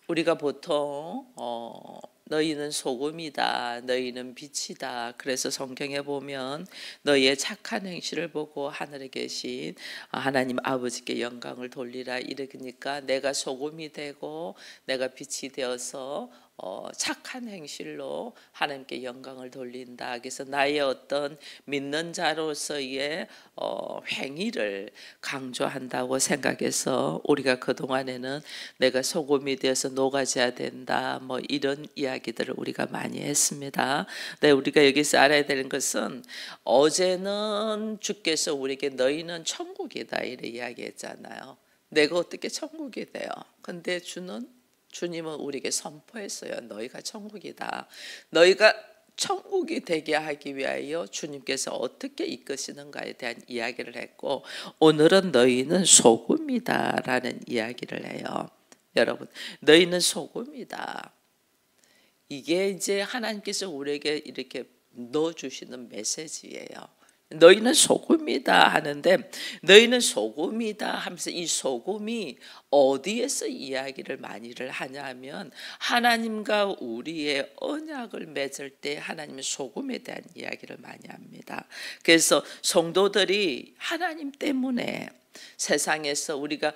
우리가 보통 너희는 소금이다, 너희는 빛이다. 그래서 성경에 보면 너희의 착한 행실을 보고 하늘에 계신 하나님 아버지께 영광을 돌리라 이러니까 내가 소금이 되고 내가 빛이 되어서 착한 행실로 하나님께 영광을 돌린다. 그래서 나의 어떤 믿는 자로서의 행위를 강조한다고 생각해서 우리가 그동안에는 내가 소금이 되어서 녹아져야 된다 뭐 이런 이야기들을 우리가 많이 했습니다. 네, 우리가 여기서 알아야 되는 것은 어제는 주께서 우리에게 너희는 천국이다 이렇게 이야기했잖아요. 내가 어떻게 천국이 돼요? 근데 주님은 우리에게 선포했어요. 너희가 천국이다. 너희가 천국이 되게 하기 위하여 주님께서 어떻게 이끄시는가에 대한 이야기를 했고, 오늘은 너희는 소금이다 라는 이야기를 해요. 여러분, 너희는 소금이다. 이게 이제 하나님께서 우리에게 이렇게 넣어주시는 메시지예요. 너희는 소금이다 하는데, 너희는 소금이다 하면서 이 소금이 어디에서 이야기를 많이를 하냐면 하나님과 우리의 언약을 맺을 때 하나님의 소금에 대한 이야기를 많이 합니다. 그래서 성도들이 하나님 때문에 세상에서 우리가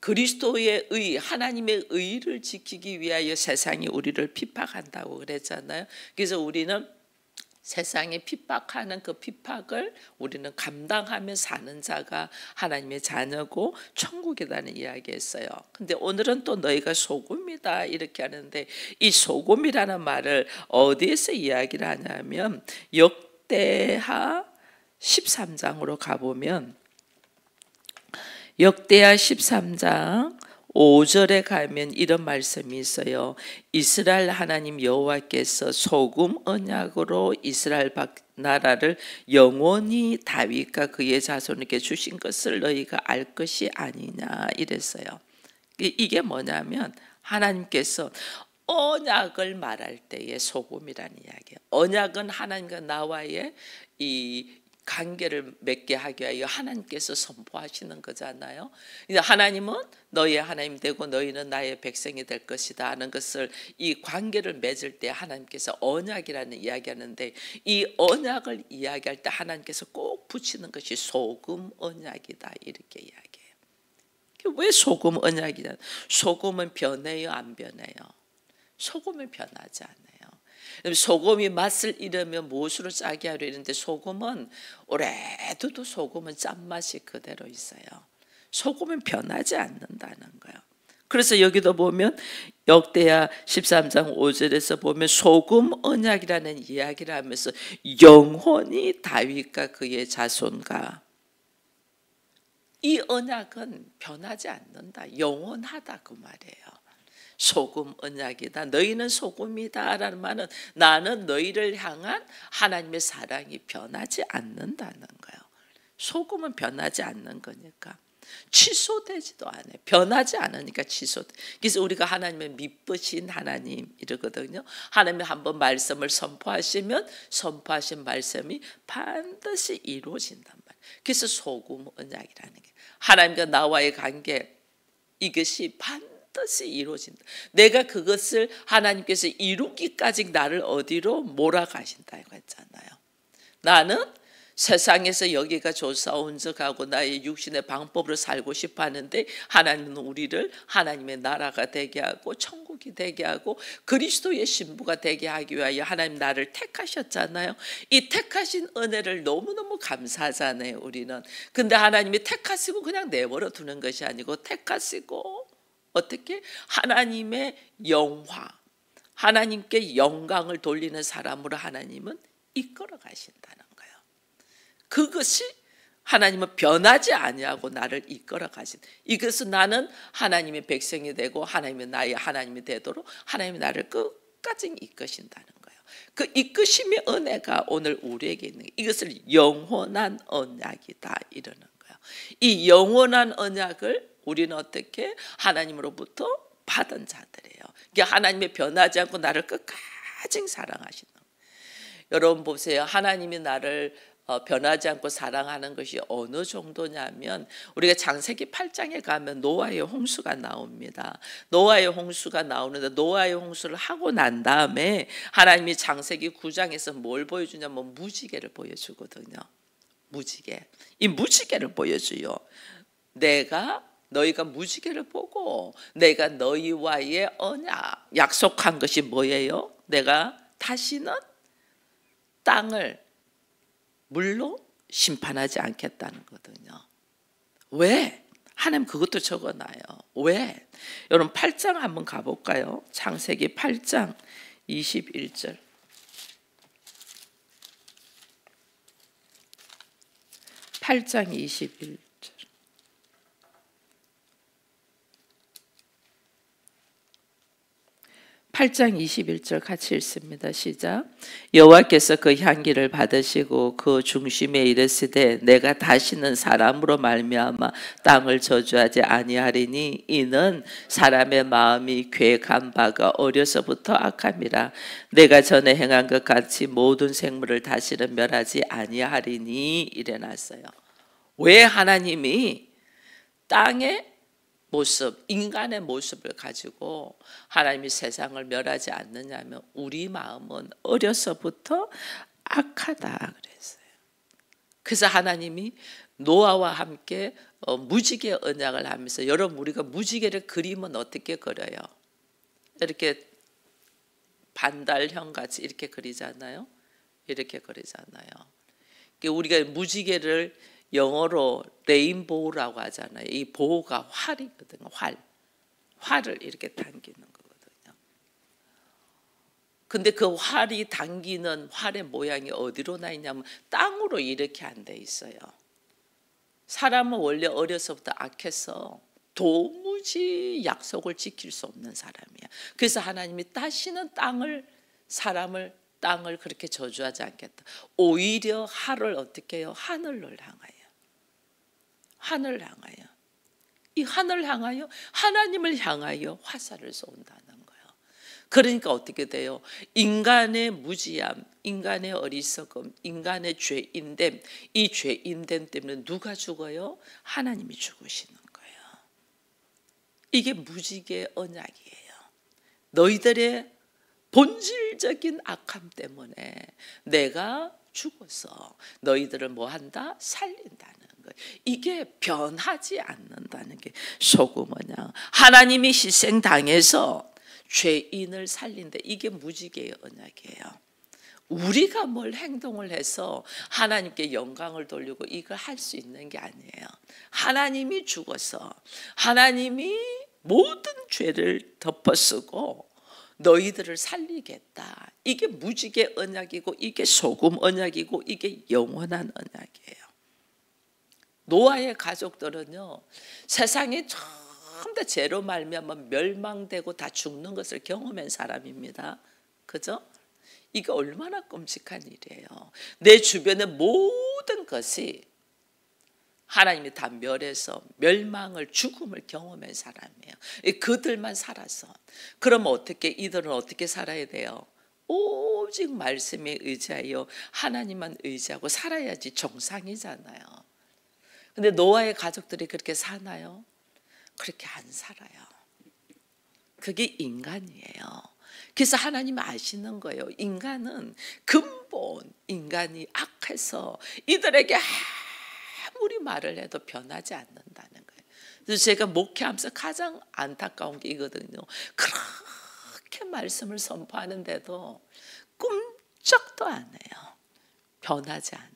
그리스도의 의, 하나님의 의를 지키기 위하여 세상이 우리를 핍박한다고 그랬잖아요. 그래서 우리는 세상에 핍박하는 그 핍박을 우리는 감당하며 사는 자가 하나님의 자녀고 천국이라는 이야기했어요. 근데 오늘은 또 너희가 소금이다 이렇게 하는데, 이 소금이라는 말을 어디에서 이야기를 하냐면 역대하 13장으로 가보면, 역대하 13장 5절에 가면 이런 말씀이 있어요. 이스라엘 하나님 여호와께서 소금 언약으로 이스라엘 나라를 영원히 다윗과 그의 자손에게 주신 것을 너희가 알 것이 아니냐 이랬어요. 이게 뭐냐면 하나님께서 언약을 말할 때의 소금이라는 이야기예요. 언약은 하나님과 나와의 이 관계를 맺게 하기 위하여 하나님께서 선포하시는 거잖아요. 하나님은 너희의 하나님 되고 너희는 나의 백성이 될 것이다 하는 것을, 이 관계를 맺을 때 하나님께서 언약이라는 이야기하는데, 이 언약을 이야기할 때 하나님께서 꼭 붙이는 것이 소금 언약이다 이렇게 이야기해요. 왜 소금 언약이냐? 소금은 변해요, 안 변해요? 소금은 변하지 않아요. 소금이 맛을 잃으면 무엇으로 짜게 하려 했는데, 소금은 오래 둬도 소금은 짠맛이 그대로 있어요. 소금은 변하지 않는다는 거예요. 그래서 여기도 보면 역대하 13장 5절에서 보면 소금 언약이라는 이야기를 하면서 영원히 다윗과 그의 자손과, 이 언약은 변하지 않는다, 영원하다 그 말이에요. 소금 언약이다. 너희는 소금이다 라는 말은 나는 너희를 향한 하나님의 사랑이 변하지 않는다는 거예요. 소금은 변하지 않는 거니까 취소되지도 않아요. 변하지 않으니까 취소돼. 그래서 우리가 하나님의 믿으신 하나님 이러거든요. 하나님이 한번 말씀을 선포하시면 선포하신 말씀이 반드시 이루어진단 말이에요. 그래서 소금 언약이라는 게, 하나님과 나와의 관계, 이것이 반드시 이루어진다. 내가 그것을 하나님께서 이루기까지 나를 어디로 몰아가신다고 했잖아요. 나는 세상에서 여기가 좋사온 적하고 나의 육신의 방법으로 살고 싶어 하는데, 하나님은 우리를 하나님의 나라가 되게 하고 천국이 되게 하고 그리스도의 신부가 되게 하기 위하여 하나님 나를 택하셨잖아요. 이 택하신 은혜를 너무너무 감사하잖아요, 우리는. 근데 하나님이 택하시고 그냥 내버려 두는 것이 아니고, 택하시고 어떻게 하나님의 영화, 하나님께 영광을 돌리는 사람으로 하나님은 이끌어 가신다는 거예요. 그것이 하나님은 변하지 아니하고 나를 이끌어 가신, 이것은 나는 하나님의 백성이 되고 하나님의 나의 하나님이 되도록 하나님이 나를 끝까지 이끄신다는 거예요. 그 이끄심의 은혜가 오늘 우리에게 있는, 이것을 영원한 언약이다 이러는 거예요. 이 영원한 언약을 우리는 어떻게 하나님으로부터 받은 자들이에요. 이게 하나님의 변하지 않고 나를 끝까지 사랑하시는. 여러분 보세요. 하나님이 나를 변하지 않고 사랑하는 것이 어느 정도냐면 우리가 창세기 8장에 가면 노아의 홍수가 나옵니다. 노아의 홍수가 나오는데 노아의 홍수를 하고 난 다음에 하나님이 창세기 9장에서 뭘 보여주냐면 무지개를 보여주거든요. 무지개. 이 무지개를 보여줘요. 너희가 무지개를 보고 내가 너희와의 언약 약속한 것이 뭐예요? 내가 다시는 땅을 물로 심판하지 않겠다는 거거든요. 왜? 하나님 그것도 적어놔요. 왜? 여러분 8장 한번 가볼까요? 창세기 8장 21절. 8장 21절. 8장 21절 같이 읽습니다. 시작. 여호와께서 그 향기를 받으시고 그 중심에 이르시되 내가 다시는 사람으로 말미암아 땅을 저주하지 아니하리니 이는 사람의 마음이 계획한 바가 어려서부터 악함이라. 내가 전에 행한 것 같이 모든 생물을 다시는 멸하지 아니하리니 이래놨어요. 왜 하나님이 땅의 모습, 인간의 모습을 가지고 하나님이 세상을 멸하지 않느냐면 우리 마음은 어려서부터 악하다 그랬어요. 그래서 하나님이 노아와 함께 무지개 언약을 하면서 여러분 우리가 무지개를 그리면 어떻게 그려요? 이렇게 반달형 같이 이렇게 그리잖아요. 이렇게 그리잖아요. 우리가 무지개를 영어로 레인보우라고 하잖아요. 이 보우가 활이거든요. 활을 이렇게 당기는 거거든요. 근데 그 활이 당기는 활의 모양이 어디로 나 있냐면 땅으로 이렇게 안 돼 있어요. 사람은 원래 어려서부터 악해서 도무지 약속을 지킬 수 없는 사람이야. 그래서 하나님이 다시는 땅을 그렇게 저주하지 않겠다. 오히려 하를 어떻게 해요? 하늘을 향하여. 이 하늘을 향하여 하나님을 향하여 화살을 쏜다는 거예요. 그러니까 어떻게 돼요? 인간의 무지함, 인간의 어리석음, 인간의 죄인됨, 이 죄인됨 때문에 누가 죽어요? 하나님이 죽으시는 거예요. 이게 무지개 언약이에요. 너희들의 본질적인 악함 때문에 내가 죽어서 너희들을 뭐 한다? 살린다는 거예요. 이게 변하지 않는다는 게 소금 언약. 하나님이 희생당해서 죄인을 살린다. 이게 무지개의 언약이에요. 우리가 뭘 행동을 해서 하나님께 영광을 돌리고 이걸 할 수 있는 게 아니에요. 하나님이 죽어서 하나님이 모든 죄를 덮어쓰고 너희들을 살리겠다. 이게 무지개 언약이고 이게 소금 언약이고 이게 영원한 언약이에요. 노아의 가족들은요. 세상이 전부 죄로 말미암아 멸망되고 다 죽는 것을 경험한 사람입니다. 그죠? 이게 얼마나 끔찍한 일이에요. 내 주변의 모든 것이 하나님이 다 멸해서 멸망을 죽음을 경험한 사람이에요. 그들만 살아서. 그럼 이들은 어떻게 살아야 돼요? 오직 말씀에 의지하여 하나님만 의지하고 살아야지 정상이잖아요. 근데 노아의 가족들이 그렇게 사나요? 그렇게 안 살아요. 그게 인간이에요. 그래서 하나님이 아시는 거예요. 인간은 근본 인간이 악해서 이들에게 아무리 말을 해도 변하지 않는다는 거예요. 그래서 제가 목회하면서 가장 안타까운 게 이거든요. 그렇게 말씀을 선포하는데도 꿈쩍도 안 해요. 변하지 않아요.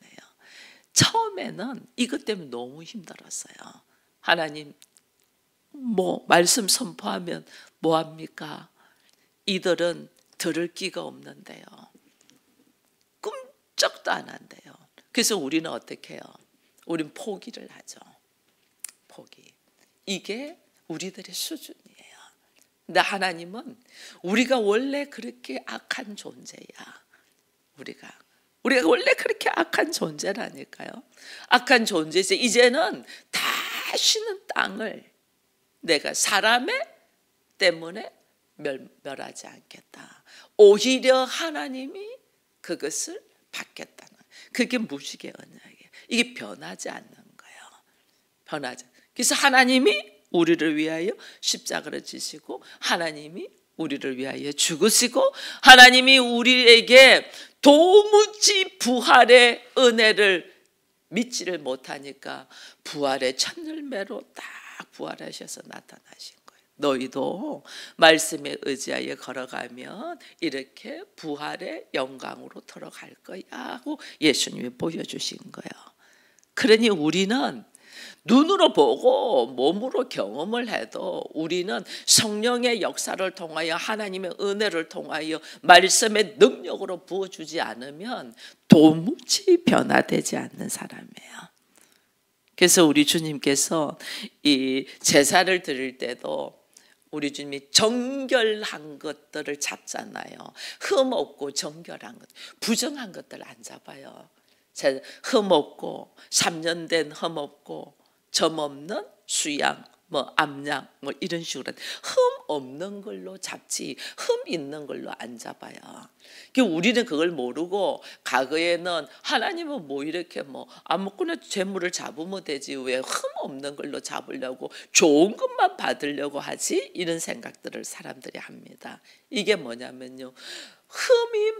처음에는 이것 때문에 너무 힘들었어요. 하나님 말씀 선포하면 뭐합니까? 이들은 들을 끼가 없는데요. 꿈쩍도 안 한대요. 그래서 우리는 어떻게 해요? 우린 포기를 하죠. 포기. 이게 우리들의 수준이에요. 근데 하나님은 우리가 원래 그렇게 악한 존재야. 우리가 원래 그렇게 악한 존재라니까요. 악한 존재에서 이제는 다시는 땅을 내가 사람의 때문에 멸하지 않겠다. 오히려 하나님이 그것을 받겠다는. 그게 무지개 언약이에요. 이게 변하지 않는 거예요. 변하지. 그래서 하나님이 우리를 위하여 십자가를 지시고 하나님이 우리를 위하여 죽으시고 하나님이 우리에게 도무지 부활의 은혜를 믿지를 못하니까 부활의 첫 열매로 딱 부활하셔서 나타나신 거예요. 너희도 말씀에 의지하여 걸어가면 이렇게 부활의 영광으로 들어갈 거야 하고 예수님이 보여주신 거예요. 그러니 우리는 눈으로 보고 몸으로 경험을 해도 우리는 성령의 역사를 통하여 하나님의 은혜를 통하여 말씀의 능력으로 부어주지 않으면 도무지 변화되지 않는 사람이에요. 그래서 우리 주님께서 이 제사를 드릴 때도 우리 주님이 정결한 것들을 잡잖아요. 흠 없고 정결한 것, 부정한 것들 안 잡아요. 흠 없고 3년 된 흠 없고 점 없는 수양, 암양 이런 식으로 흠 없는 걸로 잡지 흠 있는 걸로 안 잡아요. 우리는 그걸 모르고 과거에는 하나님은 이렇게 아무거나 재물을 잡으면 되지 왜 흠 없는 걸로 잡으려고 좋은 것만 받으려고 하지 이런 생각들을 사람들이 합니다. 이게 뭐냐면요, 흠이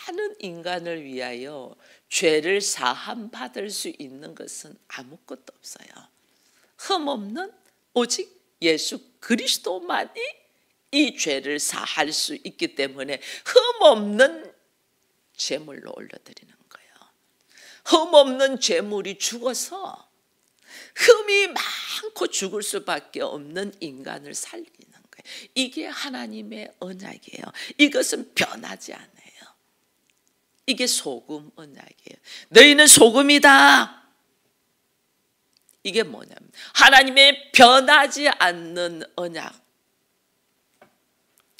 많은 인간을 위하여 죄를 사함 받을 수 있는 것은 아무것도 없어요. 흠 없는 오직 예수 그리스도만이 이 죄를 사할 수 있기 때문에 흠 없는 제물로 올려드리는 거예요. 흠 없는 제물이 죽어서 흠이 많고 죽을 수밖에 없는 인간을 살리는 거예요. 이게 하나님의 언약이에요. 이것은 변하지 않아요. 이게 소금 언약이에요. 너희는 소금이다. 이게 뭐냐면 하나님의 변하지 않는 언약.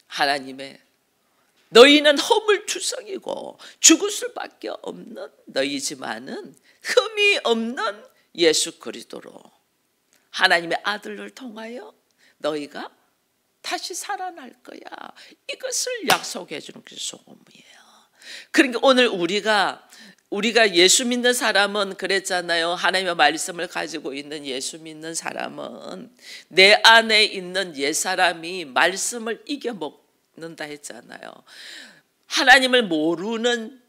하나님의 너희는 허물투성이고 죽을 수밖에 없는 너희지만은 흠이 없는 예수 그리스도로 하나님의 아들을 통하여 너희가 다시 살아날 거야. 이것을 약속해 주는 게 소금이에요. 그러니까 오늘 우리가 예수 믿는 사람은 그랬잖아요. 하나님의 말씀을 가지고 있는 예수 믿는 사람은 내 안에 있는 옛사람이 말씀을 이겨먹는다 했잖아요. 하나님을 모르는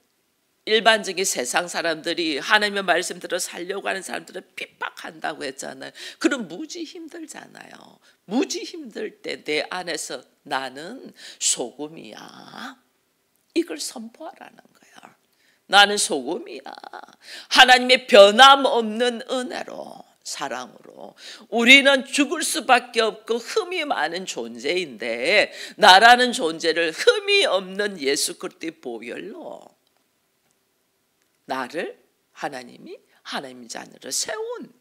일반적인 세상 사람들이 하나님의 말씀대로 살려고 하는 사람들을 핍박한다고 했잖아요. 그럼 무지 힘들잖아요. 무지 힘들 때 내 안에서 나는 소금이야. 이걸 선포하라는 거야. 나는 소금이야. 하나님의 변함없는 은혜로 사랑으로 우리는 죽을 수밖에 없고 흠이 많은 존재인데 나라는 존재를 흠이 없는 예수 그리스도의 보혈로 나를 하나님이 하나님 자녀로 세운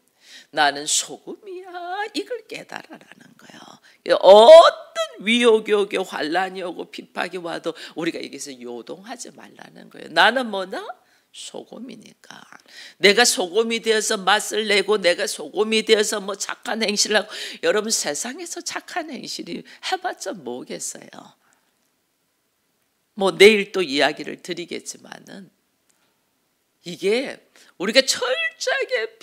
나는 소금이야. 이걸 깨달아라는 거예요. 어떤 위욕이 오고 환란이 오고 핍박이 와도 우리가 여기서 요동하지 말라는 거예요. 나는 뭐다? 소금이니까. 내가 소금이 되어서 맛을 내고 내가 소금이 되어서 착한 행실을 하고 여러분 세상에서 착한 행실이 해봤자 뭐겠어요. 내일 또 이야기를 드리겠지만은 이게 우리가 철저하게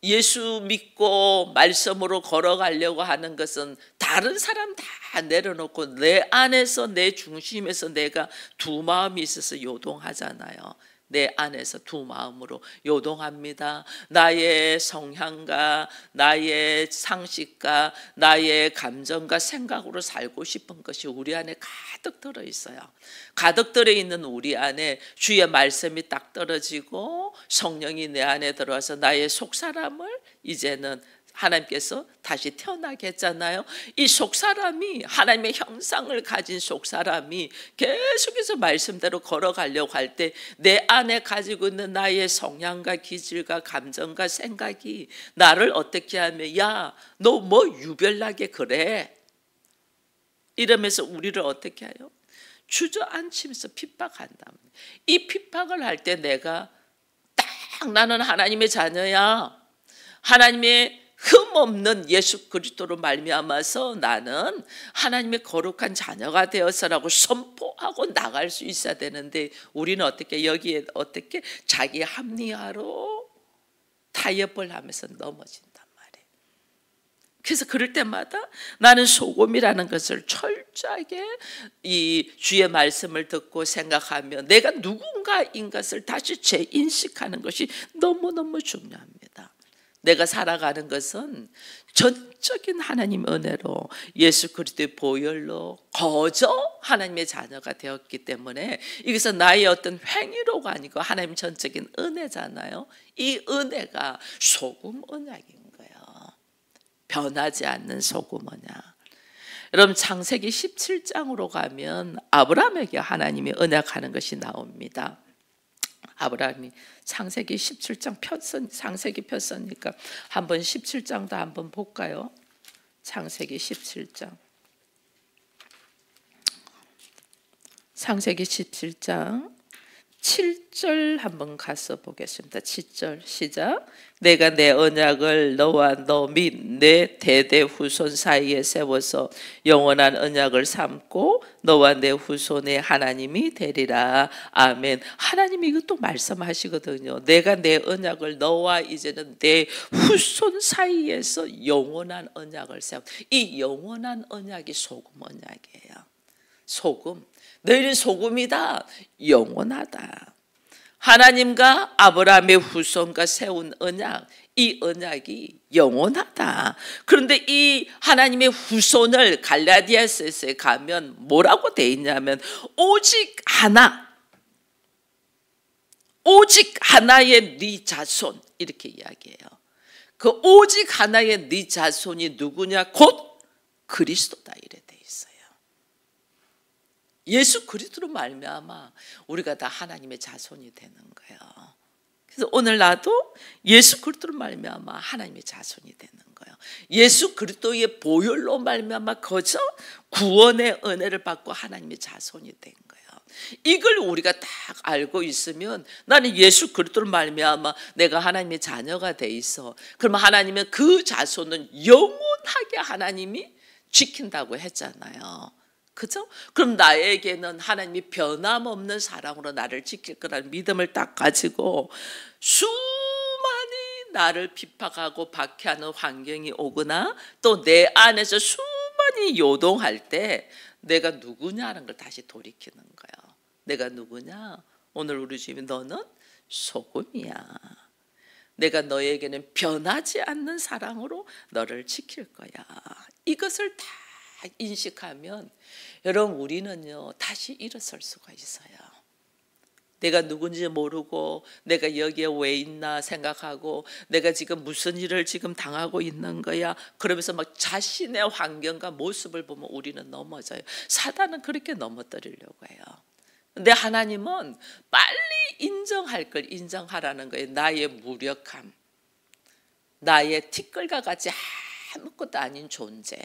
예수 믿고 말씀으로 걸어가려고 하는 것은 다른 사람 다 내려놓고 내 안에서 내 중심에서 내가 두 마음이 있어서 요동하잖아요. 내 안에서 두 마음으로 요동합니다. 나의 성향과 나의 상식과 나의 감정과 생각으로 살고 싶은 것이 우리 안에 가득 들어있어요. 가득 들어있는 우리 안에 주의 말씀이 딱 떨어지고 성령이 내 안에 들어와서 나의 속사람을 이제는 하나님께서 다시 태어나게 했잖아요. 이 속사람이 하나님의 형상을 가진 속사람이 계속해서 말씀대로 걸어가려고 할 때 내 안에 가지고 있는 나의 성향과 기질과 감정과 생각이 나를 어떻게 하면 야, 너 유별나게 그래 이러면서 우리를 어떻게 해요? 주저앉히면서 핍박한다. 이 핍박을 할 때 내가 딱 나는 하나님의 자녀야. 하나님의 흠없는 예수 그리스도로 말미암아서 나는 하나님의 거룩한 자녀가 되었어라고 선포하고 나갈 수 있어야 되는데, 우리는 어떻게 여기에 어떻게 자기 합리화로 타협을 하면서 넘어진단 말이에요. 그래서 그럴 때마다 나는 소금이라는 것을 철저하게 이 주의 말씀을 듣고 생각하며 내가 누군가인 것을 다시 재인식하는 것이 너무너무 중요합니다. 내가 살아가는 것은 전적인 하나님 은혜로 예수 그리스도의 보혈로 거저 하나님의 자녀가 되었기 때문에 이것은 나의 어떤 행위로가 아니고 하나님 전적인 은혜잖아요. 이 은혜가 소금 언약인 거예요. 변하지 않는 소금 언약. 여러분 창세기 17장으로 가면 아브라함에게 하나님이 언약하는 것이 나옵니다. 아브라함이 창세기 17장 폈선, 창세기 폈으니까 한번 17장도 한번 볼까요? 창세기 17장. 창세기 17장 7절 한번 가서 보겠습니다. 7절 시작. 내가 내 언약을 너와 너 및 내 대대 후손 사이에 세워서 영원한 언약을 삼고 너와 내 후손의 하나님이 되리라. 아멘. 하나님이 이것도 말씀하시거든요. 내가 내 언약을 너와 이제는 내 후손 사이에서 영원한 언약을 세워. 이 영원한 언약이 소금 언약이에요. 소금. 너희는 소금이다. 영원하다. 하나님과 아브라함의 후손과 세운 언약, 이 언약이 영원하다. 그런데 이 하나님의 후손을 갈라디아서에 가면 뭐라고 돼 있냐면 오직 하나, 오직 하나의 네 자손 이렇게 이야기해요. 그 오직 하나의 네 자손이 누구냐? 곧 그리스도다 이래 돼 있어요. 예수 그리스도로 말미암아 우리가 다 하나님의 자손이 되는 거예요. 그래서 오늘 나도 예수 그리스도로 말미암아 하나님의 자손이 되는 거예요. 예수 그리스도의 보혈로 말미암아 거저 구원의 은혜를 받고 하나님의 자손이 된 거예요. 이걸 우리가 딱 알고 있으면 나는 예수 그리스도로 말미암아 내가 하나님의 자녀가 돼 있어. 그러면 하나님은 그 자손은 영원하게 하나님이 지킨다고 했잖아요. 그죠? 그럼 나에게는 하나님이 변함없는 사랑으로 나를 지킬 거라는 믿음을 딱 가지고 수많이 나를 핍박하고 박해하는 환경이 오거나 또 내 안에서 수많이 요동할 때 내가 누구냐는 걸 다시 돌이키는 거예요. 내가 누구냐? 오늘 우리 주님이 너는 소금이야. 내가 너에게는 변하지 않는 사랑으로 너를 지킬 거야. 이것을 다 인식하면 여러분 우리는요 다시 일어설 수가 있어요. 내가 누군지 모르고 내가 여기에 왜 있나 생각하고 내가 지금 무슨 일을 지금 당하고 있는 거야 그러면서 막 자신의 환경과 모습을 보면 우리는 넘어져요. 사단은 그렇게 넘어뜨리려고 해요. 근데 하나님은 빨리 인정할 걸 인정하라는 거예요. 나의 무력함, 나의 티끌과 같이 아무것도 아닌 존재,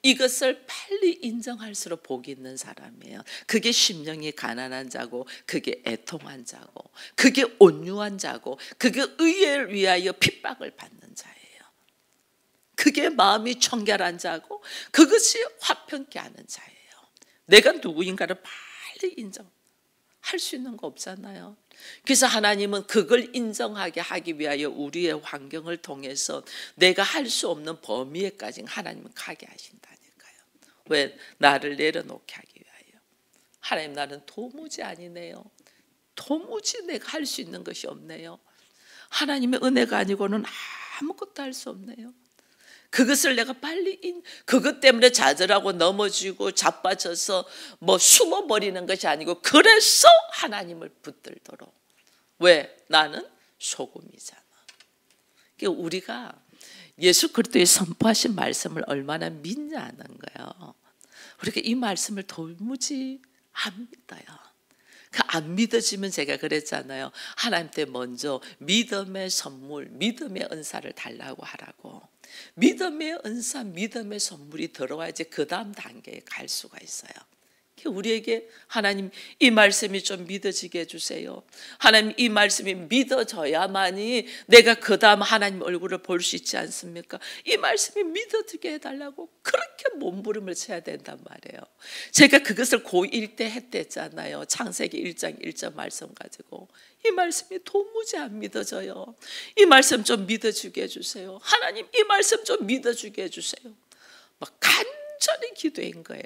이것을 빨리 인정할수록 복이 있는 사람이에요. 그게 심령이 가난한 자고 그게 애통한 자고 그게 온유한 자고 그게 의를 위하여 핍박을 받는 자예요. 그게 마음이 청결한 자고 그것이 화평케 하는 자예요. 내가 누구인가를 빨리 인정할 수 있는 거 없잖아요. 그래서 하나님은 그걸 인정하게 하기 위하여 우리의 환경을 통해서 내가 할 수 없는 범위에까지 하나님은 가게 하신다니까요. 왜? 나를 내려놓게 하기 위하여. 하나님 나는 도무지 아니네요. 도무지 내가 할 수 있는 것이 없네요. 하나님의 은혜가 아니고는 아무것도 할 수 없네요. 그것을 내가 빨리 그것 때문에 좌절하고 넘어지고 자빠져서 뭐 숨어버리는 것이 아니고 그래서 하나님을 붙들도록. 왜? 나는 소금이잖아. 그러니까 우리가 예수 그리스도의 선포하신 말씀을 얼마나 믿냐는 거예요. 우리가 이 말씀을 도무지 안 믿어요. 안 믿어지면 제가 그랬잖아요. 하나님께 먼저 믿음의 선물, 믿음의 은사를 달라고 하라고. 믿음의 은사, 믿음의 선물이 들어와야지 그 다음 단계에 갈 수가 있어요. 우리에게 하나님 이 말씀이 좀 믿어지게 해주세요. 하나님 이 말씀이 믿어져야만이 내가 그 다음 하나님 얼굴을 볼 수 있지 않습니까? 이 말씀이 믿어지게 해달라고 그렇게 몸부림을 쳐야 된단 말이에요. 제가 그것을 고1 때 했댔잖아요. 창세기 1장 1절 말씀 가지고. 이 말씀이 도무지 안 믿어져요. 이 말씀 좀 믿어주게 해주세요. 하나님 이 말씀 좀 믿어주게 해주세요. 막 간절히 기도한 거예요.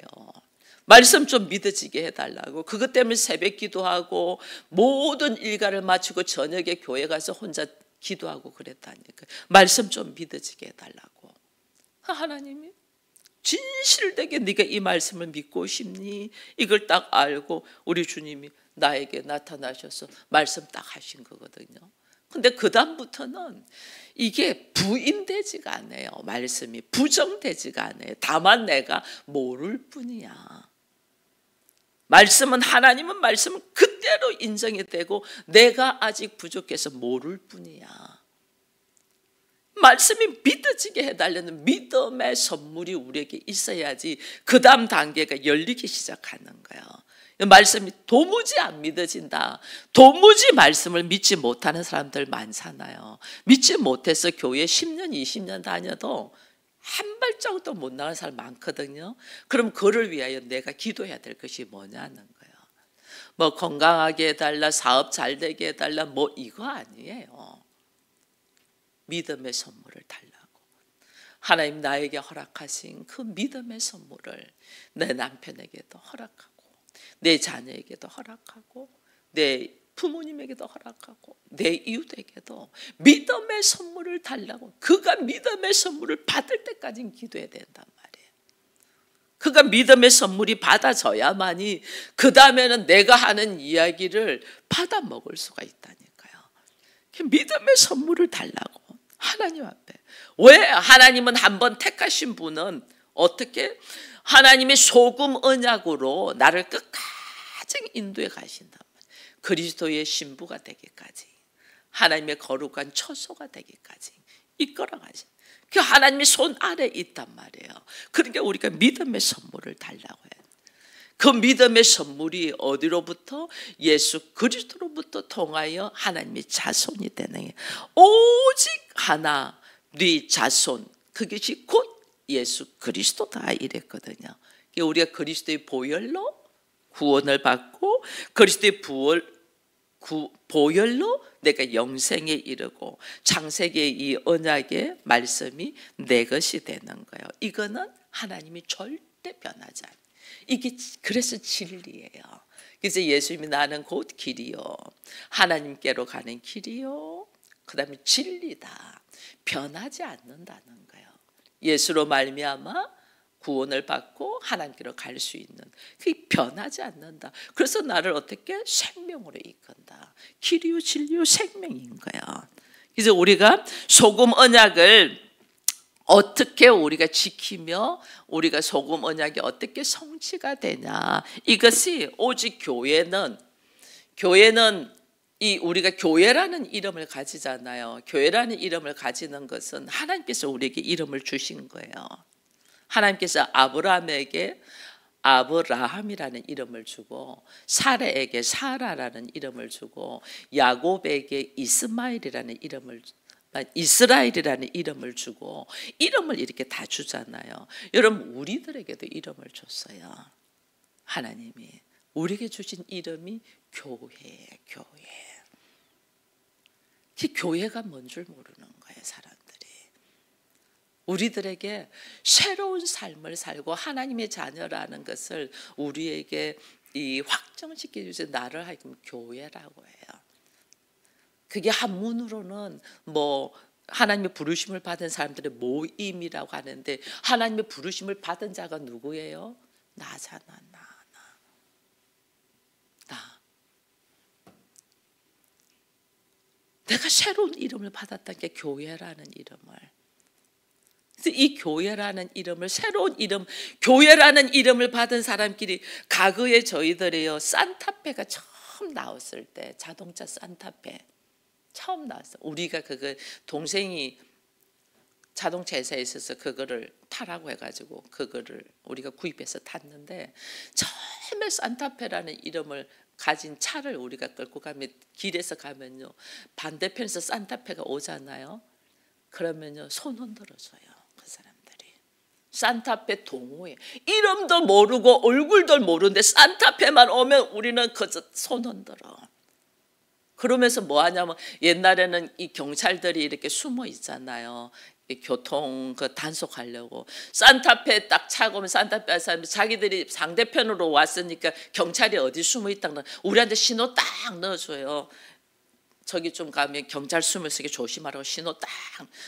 말씀 좀 믿어지게 해달라고. 그것 때문에 새벽 기도하고 모든 일과를 마치고 저녁에 교회 가서 혼자 기도하고 그랬다니까. 말씀 좀 믿어지게 해달라고. 하나님이 진실되게 네가 이 말씀을 믿고 싶니? 이걸 딱 알고 우리 주님이 나에게 나타나셔서 말씀 딱 하신 거거든요. 근데 그 다음부터는 이게 부인되지가 않아요. 말씀이 부정되지가 않아요. 다만 내가 모를 뿐이야. 말씀은 하나님은 말씀은 그대로 인정이 되고 내가 아직 부족해서 모를 뿐이야. 말씀이 믿어지게 해달라는 믿음의 선물이 우리에게 있어야지 그 다음 단계가 열리기 시작하는 거예요. 말씀이 도무지 안 믿어진다. 도무지 말씀을 믿지 못하는 사람들 많잖아요. 믿지 못해서 교회 10년 20년 다녀도 한 발자국도 못 나가는 사람 많거든요. 그럼 그를 위하여 내가 기도해야 될 것이 뭐냐는 거예요. 뭐 건강하게 해달라, 사업 잘 되게 해달라, 뭐 이거 아니에요. 믿음의 선물을 달라고. 하나님 나에게 허락하신 그 믿음의 선물을 내 남편에게도 허락하고 내 자녀에게도 허락하고 내 부모님에게도 허락하고 내 이웃에게도 믿음의 선물을 달라고. 그가 믿음의 선물을 받을 때까지는 기도해야 된단 말이에요. 그가 믿음의 선물이 받아져야만이 그 다음에는 내가 하는 이야기를 받아 먹을 수가 있다니까요. 믿음의 선물을 달라고. 하나님 앞에. 왜 하나님은 한번 택하신 분은 어떻게 하나님의 소금 언약으로 나를 끝까지 인도해 가신단 말이에요. 그리스도의 신부가 되기까지, 하나님의 거룩한 처소가 되기까지 이끌어 가신 그 하나님의 손 아래 있단 말이에요. 그러니까 우리가 믿음의 선물을 달라고 해요. 그 믿음의 선물이 어디로부터? 예수 그리스도로부터 통하여 하나님의 자손이 되는 거예요. 오직 하나 네 자손, 그것이 곧 예수 그리스도다 이랬거든요. 우리가 그리스도의 보혈로 구원을 받고 그리스도의 보혈로 내가 영생에 이르고 창세기의 이 언약의 말씀이 내 것이 되는 거예요. 이거는 하나님이 절대 변하지 않아요. 이게 그래서 진리예요. 그래서 예수님이 나는 곧 길이요 하나님께로 가는 길이요 그 다음에 진리다. 변하지 않는다는 거예요. 예수로 말미암아 구원을 받고 하나님께로 갈 수 있는, 그게 변하지 않는다. 그래서 나를 어떻게? 생명으로 이끈다. 길이요 진리요 생명인 거야. 그래서 우리가 소금 언약을 어떻게 우리가 지키며 우리가 소금 언약이 어떻게 성취가 되냐, 이것이 오직 교회는 이 우리가 교회라는 이름을 가지잖아요. 교회라는 이름을 가지는 것은 하나님께서 우리에게 이름을 주신 거예요. 하나님께서 아브라함에게 아브라함이라는 이름을 주고 사레에게 사라라는 이름을 주고 야곱에게 이스마엘이라는 이스라엘이라는 이름을 주고 이름을 이렇게 다 주잖아요. 여러분 우리들에게도 이름을 줬어요. 하나님이 우리에게 주신 이름이 교회예요. 교회가 뭔 줄 모르는 거예요. 사람들이 우리들에게 새로운 삶을 살고 하나님의 자녀라는 것을 우리에게 확정시켜 주신 나를 하여금 교회라고 해요. 그게 한문으로는 뭐 하나님의 부르심을 받은 사람들의 모임이라고 하는데 하나님의 부르심을 받은 자가 누구예요? 나잖아. 나. 내가 새로운 이름을 받았다는 게 교회라는 이름을. 그래서 이 교회라는 이름을, 새로운 이름, 교회라는 이름을 받은 사람끼리, 과거에 저희들이요 산타페가 처음 나왔을 때, 자동차 산타페 처음 나왔어. 우리가 그거 동생이 자동차 회사에 있어서 그거를 타라고 해가지고 그거를 우리가 구입해서 탔는데 처음에 서울의 산타페라는 이름을 가진 차를 우리가 끌고 가면 길에서 가면요 반대편에서 산타페가 오잖아요. 그러면요 손 흔들어줘요. 그 사람들이 산타페 동호회 이름도 모르고 얼굴도 모르는데 산타페만 오면 우리는 그저 손 흔들어. 그러면서 뭐 하냐면 옛날에는 이 경찰들이 이렇게 숨어 있잖아요. 이 교통 그 단속하려고 산타페 딱 차고 오면 산타페 사람이 자기들이 상대편으로 왔으니까 경찰이 어디 숨어 있다는 우리한테 신호 딱 넣어줘요. 저기 좀 가면 경찰 숨을 쓰게 조심하라고 신호 딱.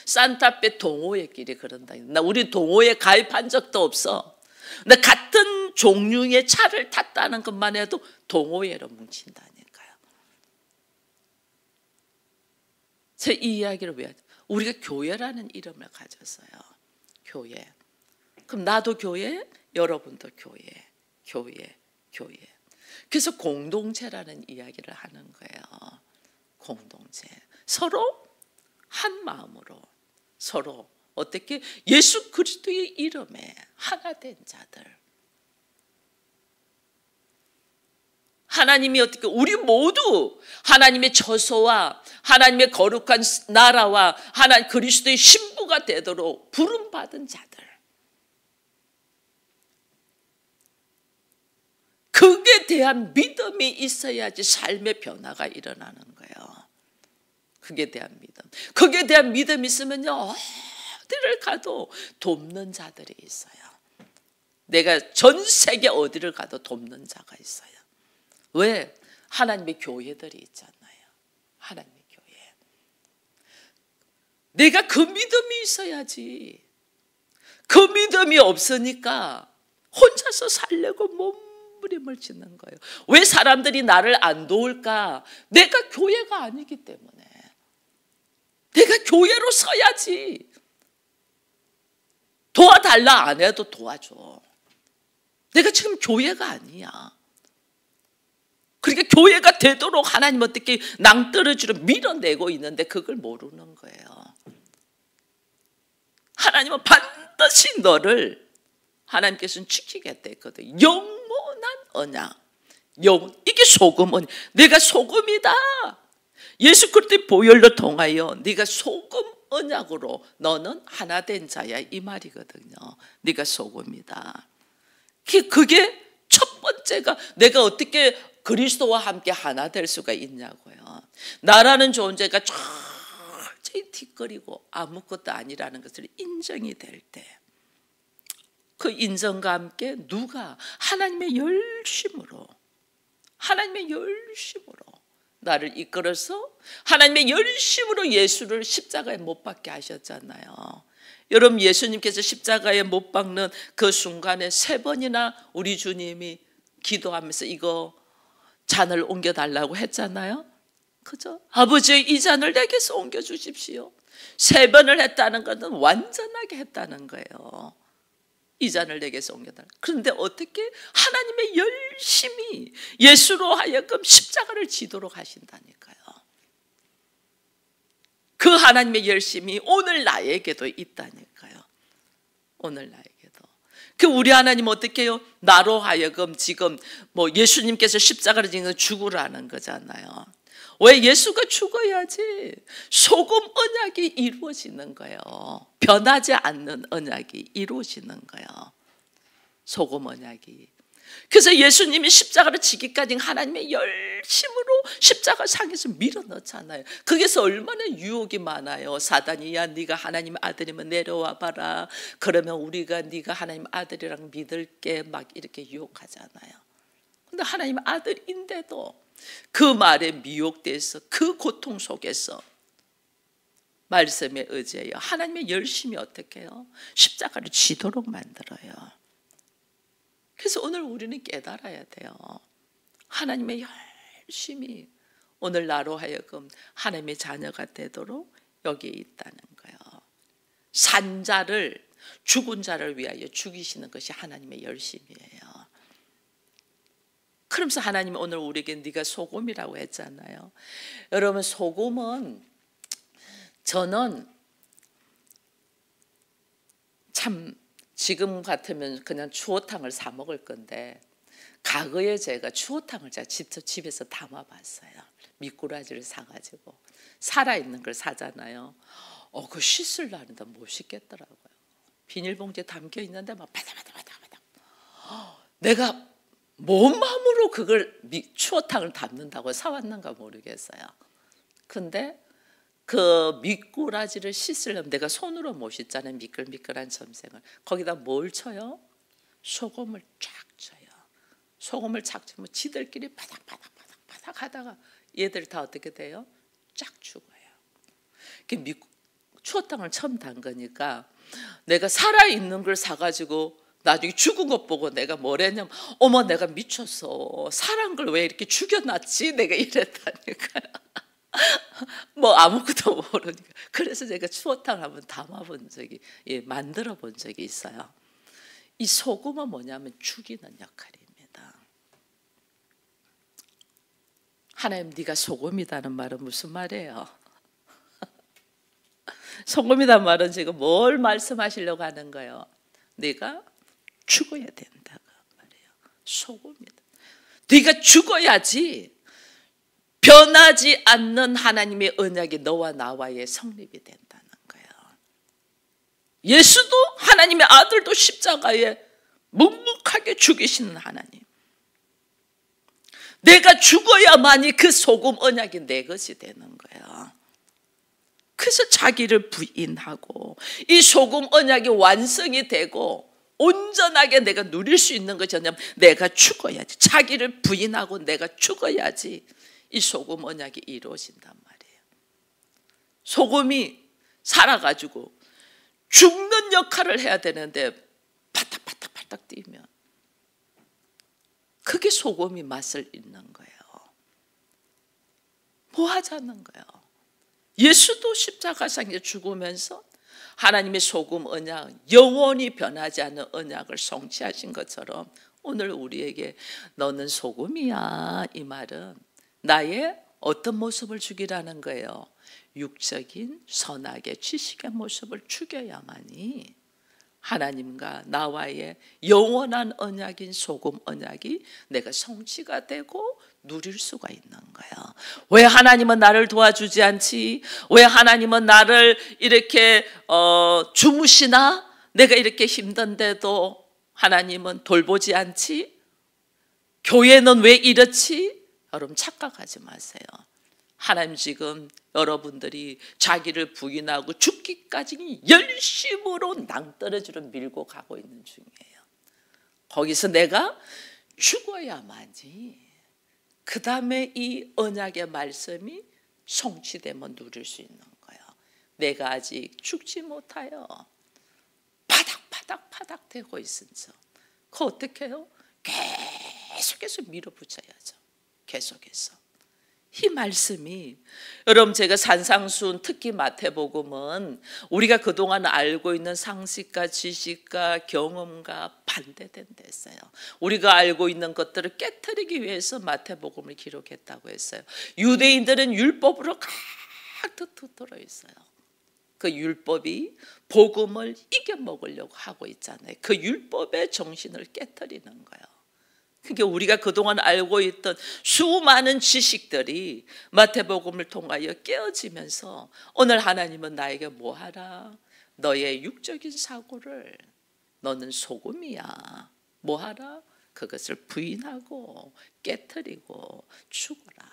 산타페 동호회끼리 그런다. 나 우리 동호회 가입한 적도 없어. 근데 같은 종류의 차를 탔다는 것만 해도 동호회로 뭉친다니까요. 제 이 이야기를 왜 하죠? 우리가 교회라는 이름을 가졌어요. 교회. 그럼 나도 교회, 여러분도 교회, 교회, 교회. 그래서 공동체라는 이야기를 하는 거예요. 공동체. 서로 한 마음으로 서로 어떻게 예수 그리스도의 이름에 하나 된 자들. 하나님이 어떻게 우리 모두 하나님의 처소와 하나님의 거룩한 나라와 하나님 그리스도의 신부가 되도록 부름받은 자들. 그에 대한 믿음이 있어야지 삶의 변화가 일어나는 거예요. 그에 대한 믿음. 그에 대한 믿음이 있으면요 어디를 가도 돕는 자들이 있어요. 내가 전 세계 어디를 가도 돕는 자가 있어요. 왜? 하나님의 교회들이 있잖아요. 하나님의 교회. 내가 그 믿음이 있어야지. 그 믿음이 없으니까 혼자서 살려고 몸부림을 짓는 거예요. 왜 사람들이 나를 안 도울까? 내가 교회가 아니기 때문에. 내가 교회로 서야지. 도와달라 안 해도 도와줘. 내가 지금 교회가 아니야. 그러니까 교회가 되도록 하나님 어떻게 낭떠러지로 밀어내고 있는데 그걸 모르는 거예요. 하나님은 반드시 너를 하나님께서는 지키겠다 했거든. 영원한 언약. 이게 소금 언약. 내가 소금이다. 예수 그리스도의 보혈로 통하여 네가 소금 언약으로 너는 하나 된 자야 이 말이거든요. 네가 소금이다. 그게 첫 번째가 내가 어떻게 그리스도와 함께 하나 될 수가 있냐고요. 나라는 존재가 철저히 뒷거리고 아무것도 아니라는 것을 인정이 될 때 그 인정과 함께 누가 하나님의 열심으로 나를 이끌어서 하나님의 열심으로 예수를 십자가에 못 박게 하셨잖아요. 여러분 예수님께서 십자가에 못 박는 그 순간에 3번이나 우리 주님이 기도하면서 이거 잔을 옮겨달라고 했잖아요. 그죠? 아버지 이 잔을 내게서 옮겨주십시오. 3번을 했다는 것은 완전하게 했다는 거예요. 이 잔을 내게서 옮겨달라. 그런데 어떻게 하나님의 열심히 예수로 하여금 십자가를 지도록 하신다니까요. 그 하나님의 열심이 오늘 나에게도 있다니까요. 오늘 나에게도. 그 우리 하나님 어떻게 해요? 나로 하여금 지금 뭐 예수님께서 십자가를 지는 죽으라는 거잖아요. 왜? 예수가 죽어야지 소금 언약이 이루어지는 거예요. 변하지 않는 언약이 이루어지는 거예요. 소금 언약이. 그래서 예수님이 십자가를 지기까지 하나님의 열심으로 십자가 상에서 밀어넣잖아요. 거기서 얼마나 유혹이 많아요. 사단이 야 네가 하나님 아들이면 내려와 봐라. 그러면 우리가 네가 하나님 아들이랑 믿을게 막 이렇게 유혹하잖아요. 근데 하나님 아들인데도 그 말에 미혹돼서 그 고통 속에서 말씀에 의지해요. 하나님의 열심히 어떻게 해요? 십자가를 지도록 만들어요. 그래서 오늘 우리는 깨달아야 돼요. 하나님의 열심히 오늘 나로 하여금 하나님의 자녀가 되도록 여기에 있다는 거예요. 산 자를 죽은 자를 위하여 죽이시는 것이 하나님의 열심이에요. 그러면서 하나님이 오늘 우리에게 네가 소금이라고 했잖아요. 여러분 소금은 저는 참 지금 같으면 그냥 추어탕을 사 먹을 건데 과거에 제가 추어탕을 제가 직접 집에서 담아봤어요. 미꾸라지를 사가지고 살아있는 걸 사잖아요. 그 씻으려는데 못 씻겠더라고요. 비닐봉지에 담겨 있는데 막 바다바다바다바다. 내가 뭔 마음으로 그걸 추어탕을 담는다고 사왔는가 모르겠어요. 근데 그 미꾸라지를 씻으려면 내가 손으로 못 씻잖아요. 미끌미끌한 점생을. 거기다 뭘 쳐요? 소금을 쫙 쳐요. 소금을 착 치면 지들끼리 바닥바닥바닥바닥 하다가 얘들 다 어떻게 돼요? 쫙 죽어요. 추어탕을 처음 담그니까 내가 살아있는 걸 사가지고 나중에 죽은 것 보고 내가 뭐랬냐면 어머 내가 미쳤어. 살아난 걸 왜 이렇게 죽여놨지? 내가 이랬다니까요. 뭐 아무것도 모르니까. 그래서 제가 추어탕을 한번 담아본 적이 만들어 본 적이 있어요. 이 소금은 뭐냐면 죽이는 역할입니다. 하나님 네가 소금이라는 말은 무슨 말이에요? 소금이란 말은 지금 뭘 말씀하시려고 하는 거예요? 네가 죽어야 된다고 말이에요. 소금이다. 네가 죽어야지 변하지 않는 하나님의 언약이 너와 나와의 성립이 된다는 거예요. 예수도 하나님의 아들도 십자가에 묵묵하게 죽이시는 하나님. 내가 죽어야만이 그 소금 언약이 내 것이 되는 거예요. 그래서 자기를 부인하고 이 소금 언약이 완성이 되고 온전하게 내가 누릴 수 있는 것이 뭐냐면 내가 죽어야지. 자기를 부인하고 내가 죽어야지 이 소금 언약이 이루어진단 말이에요. 소금이 살아가지고 죽는 역할을 해야 되는데 바닥바닥바닥 뛰면 그게 소금이 맛을 잃는 거예요. 뭐 하자는 거예요? 예수도 십자가상에 죽으면서 하나님의 소금 언약, 영원히 변하지 않는 언약을 성취하신 것처럼 오늘 우리에게 너는 소금이야 이 말은 나의 어떤 모습을 죽이라는 거예요? 육적인 선악의 지식의 모습을 죽여야만이 하나님과 나와의 영원한 언약인 소금 언약이 내가 성취가 되고 누릴 수가 있는 거예요. 왜 하나님은 나를 도와주지 않지? 왜 하나님은 나를 이렇게 주무시나? 내가 이렇게 힘든데도 하나님은 돌보지 않지? 교회는 왜 이렇지? 여러분 착각하지 마세요. 하나님 지금 여러분들이 자기를 부인하고 죽기까지 열심으로 낭떠러지로 밀고 가고 있는 중이에요. 거기서 내가 죽어야만이 그 다음에 이 언약의 말씀이 성취되면 누릴 수 있는 거예요. 내가 아직 죽지 못하여 파닥파닥 되고 있으면서 그거 어떻게 해요? 계속해서 밀어붙여야죠. 계속해서. 이 말씀이 여러분 제가 산상순 특히 마태복음은 우리가 그동안 알고 있는 상식과 지식과 경험과 반대된 데였어요. 우리가 알고 있는 것들을 깨트리기 위해서 마태복음을 기록했다고 했어요. 유대인들은 율법으로 가득 들어 있어요. 그 율법이 복음을 이겨먹으려고 하고 있잖아요. 그 율법의 정신을 깨트리는 거예요. 그러니까 우리가 그동안 알고 있던 수많은 지식들이 마태복음을 통하여 깨어지면서 오늘 하나님은 나에게 뭐하라? 너의 육적인 사고를 너는 소금이야. 뭐하라? 그것을 부인하고 깨트리고 죽어라.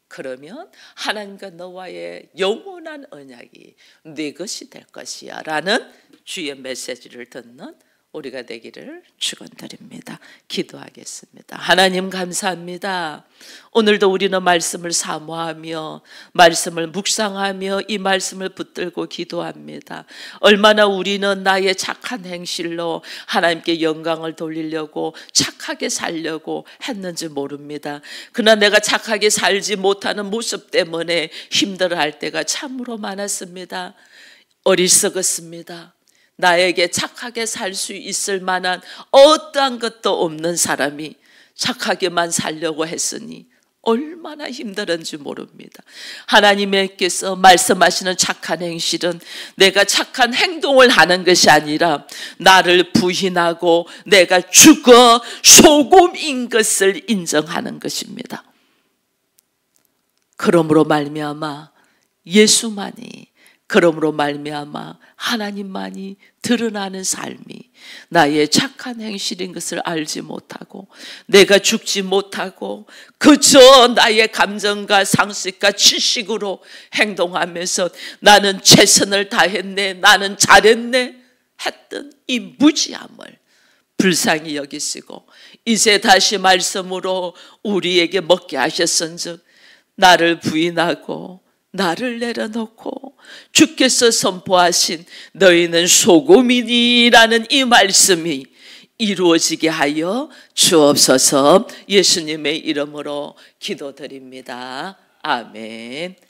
그러면 하나님과 너와의 영원한 언약이 네 것이 될 것이야 라는 주의 메시지를 듣는 우리가 되기를 축원드립니다. 기도하겠습니다. 하나님 감사합니다. 오늘도 우리는 말씀을 사모하며 말씀을 묵상하며 이 말씀을 붙들고 기도합니다. 얼마나 우리는 나의 착한 행실로 하나님께 영광을 돌리려고 착하게 살려고 했는지 모릅니다. 그러나 내가 착하게 살지 못하는 모습 때문에 힘들어할 때가 참으로 많았습니다. 어리석었습니다. 나에게 착하게 살 수 있을 만한 어떠한 것도 없는 사람이 착하게만 살려고 했으니 얼마나 힘들은지 모릅니다. 하나님께서 말씀하시는 착한 행실은 내가 착한 행동을 하는 것이 아니라 나를 부인하고 내가 죽어 소금인 것을 인정하는 것입니다. 그러므로 말미암아 예수만이, 그러므로 말미암아 하나님만이 드러나는 삶이 나의 착한 행실인 것을 알지 못하고 내가 죽지 못하고 그저 나의 감정과 상식과 지식으로 행동하면서 나는 최선을 다했네, 나는 잘했네 했던 이 무지함을 불쌍히 여기시고 이제 다시 말씀으로 우리에게 먹게 하셨은즉 나를 부인하고 나를 내려놓고 주께서 선포하신 너희는 소금이니라는 이 말씀이 이루어지게 하여 주옵소서. 예수님의 이름으로 기도드립니다. 아멘.